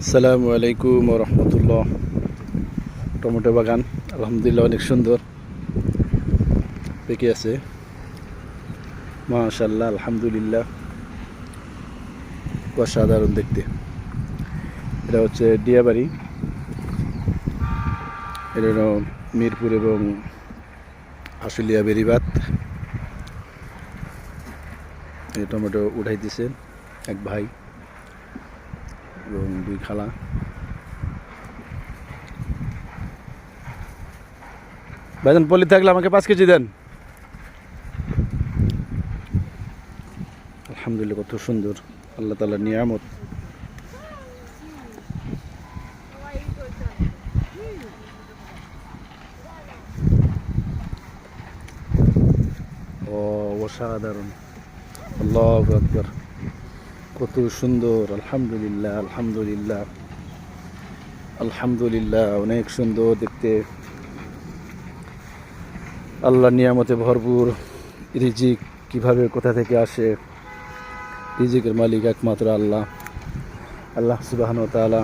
আসসালামু আলাইকুম রহমতুল্লাহ। টমেটো বাগান আলহামদুলিল্লাহ অনেক সুন্দর পেকে আছে, মাশাআল্লাহ আলহামদুলিল্লাহ, অসাধারণ দেখতে। এটা হচ্ছে ডিয়াবাড়ি, এটা হলো মিরপুর এবং আশুলিয়া বেরিবাত। এই টমেটো উঠাইতেছে এক ভাই এবং দুই খালা। ভাইজান পলি থাকলে আমাকে 5 কেজি দেন। আলহামদুলিল্লাহ, কত সুন্দর আল্লাহ তাআলার নিয়ামত। অসাধারণ, আল্লাহু আকবার, কত সুন্দর। আলহামদুলিল্লাহ আলহামদুলিল্লাহ আলহামদুলিল্লাহ, অনেক সুন্দর দেখতে। আল্লাহর নিয়ামতে ভরপুর। রিজিক কিভাবে কোথা থেকে আসে, রিজিকের মালিক একমাত্র আল্লাহ। আল্লাহ সুবহানাহু ওয়া তাআলা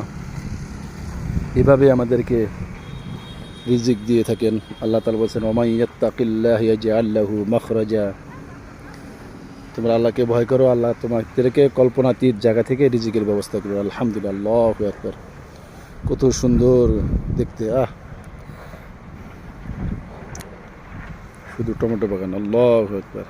এভাবে আমাদেরকে রিজিক দিয়ে থাকেন। আল্লাহ তাআলা বলেছেন, ওয়া ইয়াত্তাকিল্লাহ ইয়াজআল লাহু মাখরাজা। তোমরা আল্লাহকে ভয় করো, আল্লাহ তোমাদেরকে কল্পনাতীত জায়গা থেকে রিজিকের ব্যবস্থা করবে। আলহামদুলিল্লাহ, আল্লাহু আকবার, কত সুন্দর দেখতে। শুধু টমেটো বাগান, আল্লাহু আকবার।